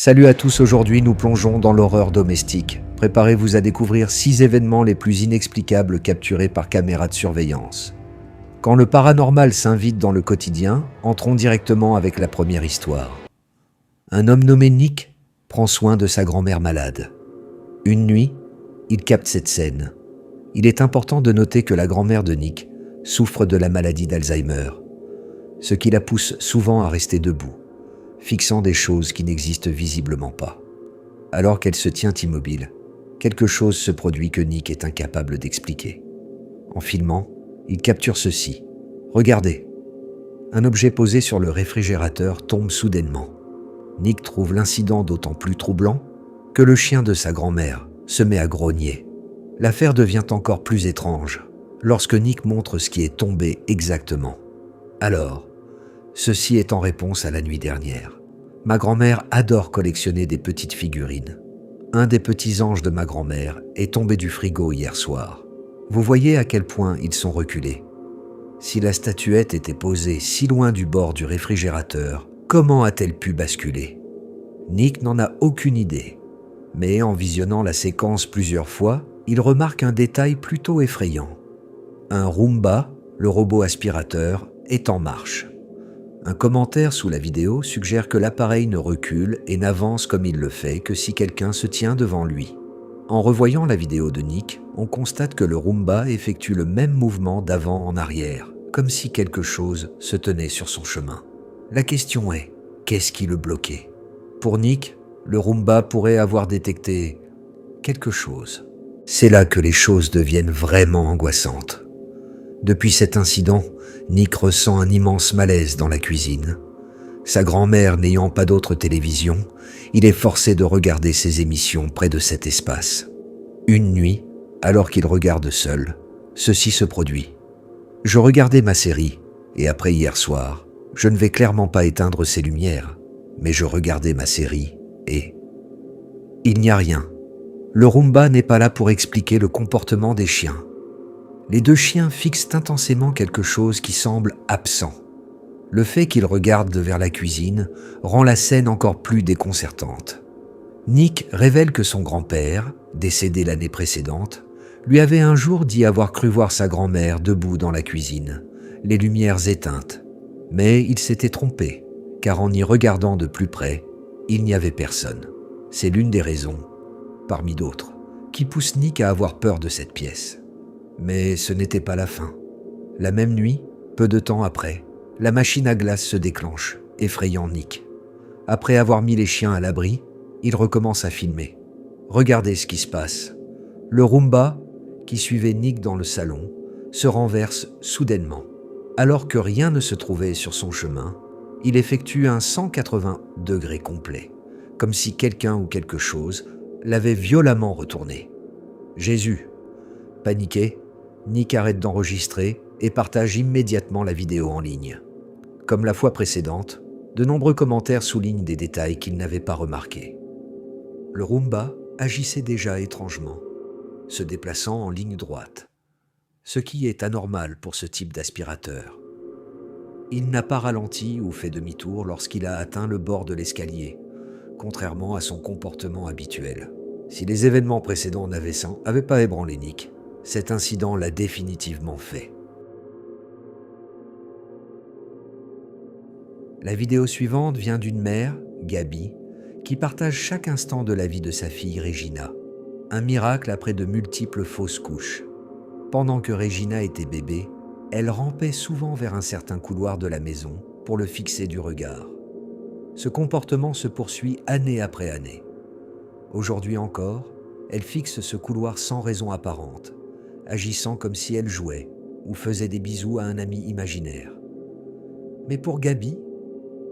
Salut à tous, aujourd'hui nous plongeons dans l'horreur domestique. Préparez-vous à découvrir 6 événements les plus inexplicables capturés par caméra de surveillance. Quand le paranormal s'invite dans le quotidien, entrons directement avec la première histoire. Un homme nommé Nick prend soin de sa grand-mère malade. Une nuit, il capte cette scène. Il est important de noter que la grand-mère de Nick souffre de la maladie d'Alzheimer, ce qui la pousse souvent à rester debout, fixant des choses qui n'existent visiblement pas. Alors qu'elle se tient immobile, quelque chose se produit que Nick est incapable d'expliquer. En filmant, il capture ceci. Regardez. Un objet posé sur le réfrigérateur tombe soudainement. Nick trouve l'incident d'autant plus troublant que le chien de sa grand-mère se met à grogner. L'affaire devient encore plus étrange lorsque Nick montre ce qui est tombé exactement. Alors, ceci est en réponse à la nuit dernière. Ma grand-mère adore collectionner des petites figurines. Un des petits anges de ma grand-mère est tombé du frigo hier soir. Vous voyez à quel point ils sont reculés. Si la statuette était posée si loin du bord du réfrigérateur, comment a-t-elle pu basculer? Nick n'en a aucune idée. Mais en visionnant la séquence plusieurs fois, il remarque un détail plutôt effrayant. Un Roomba, le robot aspirateur, est en marche. Un commentaire sous la vidéo suggère que l'appareil ne recule et n'avance comme il le fait que si quelqu'un se tient devant lui. En revoyant la vidéo de Nick, on constate que le Roomba effectue le même mouvement d'avant en arrière, comme si quelque chose se tenait sur son chemin. La question est, qu'est-ce qui le bloquait? Pour Nick, le Roomba pourrait avoir détecté quelque chose. C'est là que les choses deviennent vraiment angoissantes. Depuis cet incident, Nick ressent un immense malaise dans la cuisine. Sa grand-mère n'ayant pas d'autre télévision, il est forcé de regarder ses émissions près de cet espace. Une nuit, alors qu'il regarde seul, ceci se produit. Je regardais ma série, et après hier soir, je ne vais clairement pas éteindre ces lumières, mais je regardais ma série, et... il n'y a rien. Le Roomba n'est pas là pour expliquer le comportement des chiens. Les deux chiens fixent intensément quelque chose qui semble absent. Le fait qu'ils regardent vers la cuisine rend la scène encore plus déconcertante. Nick révèle que son grand-père, décédé l'année précédente, lui avait un jour dit avoir cru voir sa grand-mère debout dans la cuisine, les lumières éteintes. Mais il s'était trompé, car en y regardant de plus près, il n'y avait personne. C'est l'une des raisons, parmi d'autres, qui pousse Nick à avoir peur de cette pièce. Mais ce n'était pas la fin. La même nuit, peu de temps après, la machine à glace se déclenche, effrayant Nick. Après avoir mis les chiens à l'abri, il recommence à filmer. Regardez ce qui se passe. Le Roomba, qui suivait Nick dans le salon, se renverse soudainement. Alors que rien ne se trouvait sur son chemin, il effectue un 180 degrés complet, comme si quelqu'un ou quelque chose l'avait violemment retourné. Jésus! Paniqué, Nick arrête d'enregistrer et partage immédiatement la vidéo en ligne. Comme la fois précédente, de nombreux commentaires soulignent des détails qu'il n'avait pas remarqués. Le Roomba agissait déjà étrangement, se déplaçant en ligne droite, ce qui est anormal pour ce type d'aspirateur. Il n'a pas ralenti ou fait demi-tour lorsqu'il a atteint le bord de l'escalier, contrairement à son comportement habituel. Si les événements précédents n'avaient pas ébranlé Nick, cet incident l'a définitivement fait. La vidéo suivante vient d'une mère, Gabi, qui partage chaque instant de la vie de sa fille Regina. Un miracle après de multiples fausses couches. Pendant que Regina était bébé, elle rampait souvent vers un certain couloir de la maison pour le fixer du regard. Ce comportement se poursuit année après année. Aujourd'hui encore, elle fixe ce couloir sans raison apparente, agissant comme si elle jouait ou faisait des bisous à un ami imaginaire. Mais pour Gabi,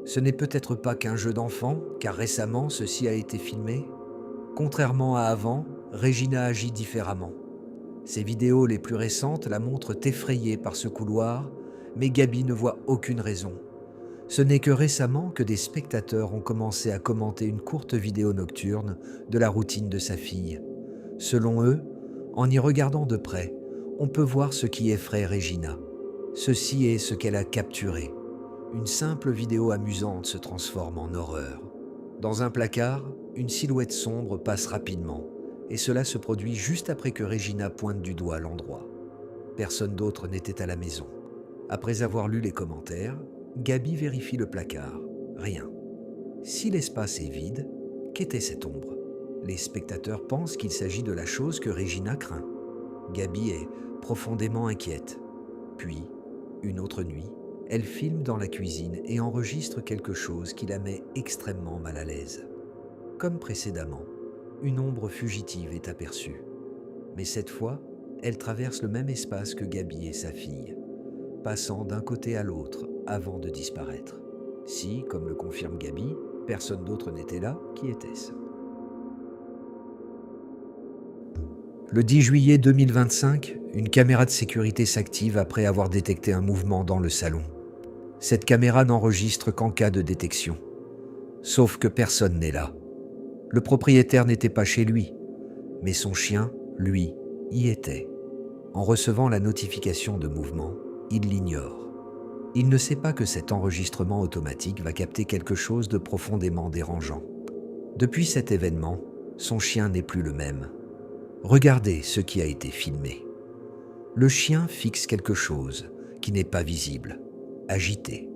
ce n'est peut-être pas qu'un jeu d'enfant, car récemment ceci a été filmé. Contrairement à avant, Regina agit différemment. Ses vidéos les plus récentes la montrent effrayée par ce couloir, mais Gabi ne voit aucune raison. Ce n'est que récemment que des spectateurs ont commencé à commenter une courte vidéo nocturne de la routine de sa fille. Selon eux, en y regardant de près, on peut voir ce qui effraie Regina. Ceci est ce qu'elle a capturé. Une simple vidéo amusante se transforme en horreur. Dans un placard, une silhouette sombre passe rapidement, et cela se produit juste après que Regina pointe du doigt l'endroit. Personne d'autre n'était à la maison. Après avoir lu les commentaires, Gabi vérifie le placard. Rien. Si l'espace est vide, qu'était cette ombre? Les spectateurs pensent qu'il s'agit de la chose que Regina craint. Gabi est profondément inquiète. Puis, une autre nuit, elle filme dans la cuisine et enregistre quelque chose qui la met extrêmement mal à l'aise. Comme précédemment, une ombre fugitive est aperçue. Mais cette fois, elle traverse le même espace que Gabi et sa fille, passant d'un côté à l'autre avant de disparaître. Si, comme le confirme Gabi, personne d'autre n'était là, qui était-ce? Le 10 juillet 2025, une caméra de sécurité s'active après avoir détecté un mouvement dans le salon. Cette caméra n'enregistre qu'en cas de détection. Sauf que personne n'est là. Le propriétaire n'était pas chez lui, mais son chien, lui, y était. En recevant la notification de mouvement, il l'ignore. Il ne sait pas que cet enregistrement automatique va capter quelque chose de profondément dérangeant. Depuis cet événement, son chien n'est plus le même. Regardez ce qui a été filmé. Le chien fixe quelque chose qui n'est pas visible, agité.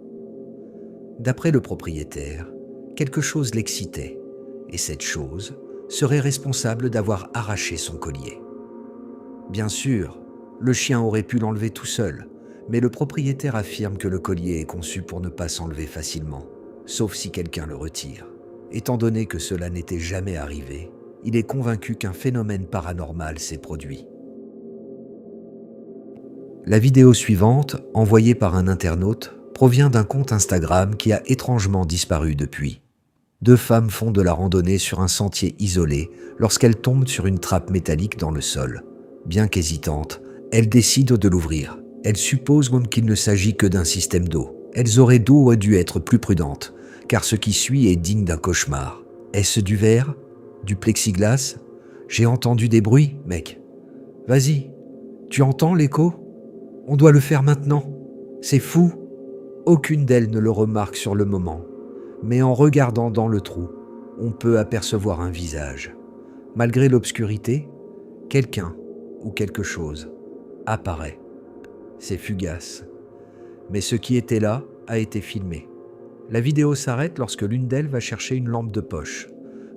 D'après le propriétaire, quelque chose l'excitait, et cette chose serait responsable d'avoir arraché son collier. Bien sûr, le chien aurait pu l'enlever tout seul, mais le propriétaire affirme que le collier est conçu pour ne pas s'enlever facilement, sauf si quelqu'un le retire. Étant donné que cela n'était jamais arrivé, il est convaincu qu'un phénomène paranormal s'est produit. La vidéo suivante, envoyée par un internaute, provient d'un compte Instagram qui a étrangement disparu depuis. 2 femmes font de la randonnée sur un sentier isolé lorsqu'elles tombent sur une trappe métallique dans le sol. Bien qu'hésitantes, elles décident de l'ouvrir. Elles supposent même qu'il ne s'agit que d'un système d'eau. Elles auraient dû être plus prudentes, car ce qui suit est digne d'un cauchemar. Est-ce du verre? Du plexiglas? J'ai entendu des bruits, mec. Vas-y, tu entends l'écho? On doit le faire maintenant. C'est fou. Aucune d'elles ne le remarque sur le moment, mais en regardant dans le trou, on peut apercevoir un visage. Malgré l'obscurité, quelqu'un ou quelque chose apparaît. C'est fugace. Mais ce qui était là a été filmé. La vidéo s'arrête lorsque l'une d'elles va chercher une lampe de poche.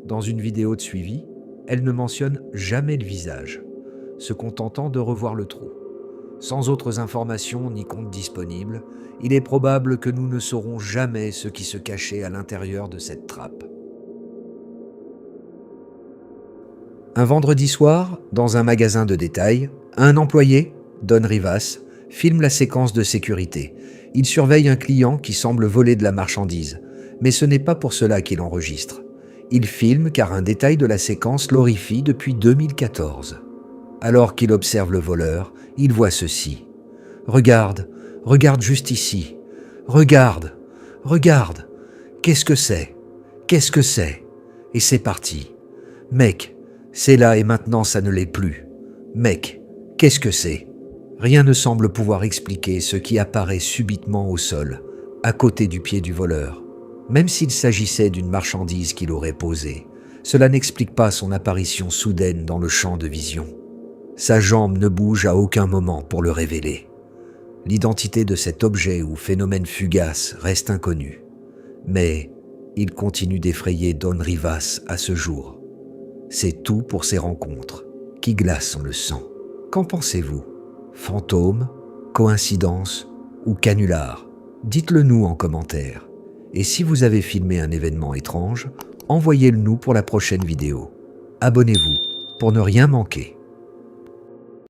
Dans une vidéo de suivi, elle ne mentionne jamais le visage, se contentant de revoir le trou. Sans autres informations ni comptes disponibles, il est probable que nous ne saurons jamais ce qui se cachait à l'intérieur de cette trappe. Un vendredi soir, dans un magasin de détail, un employé, Don Rivas, filme la séquence de sécurité. Il surveille un client qui semble voler de la marchandise, mais ce n'est pas pour cela qu'il enregistre. Il filme car un détail de la séquence l'horrifie depuis 2014. Alors qu'il observe le voleur, il voit ceci. Regarde juste ici. Regarde. Qu'est-ce que c'est? Et c'est parti. Mec, c'est là et maintenant ça ne l'est plus. Mec, qu'est-ce que c'est? Rien ne semble pouvoir expliquer ce qui apparaît subitement au sol, à côté du pied du voleur. Même s'il s'agissait d'une marchandise qu'il aurait posée, cela n'explique pas son apparition soudaine dans le champ de vision. Sa jambe ne bouge à aucun moment pour le révéler. L'identité de cet objet ou phénomène fugace reste inconnue. Mais il continue d'effrayer Don Rivas à ce jour. C'est tout pour ces rencontres, qui glacent le sang. Qu'en pensez-vous? Fantôme, coïncidence ou canular? Dites-le nous en commentaire. Et si vous avez filmé un événement étrange, envoyez-le nous pour la prochaine vidéo. Abonnez-vous pour ne rien manquer.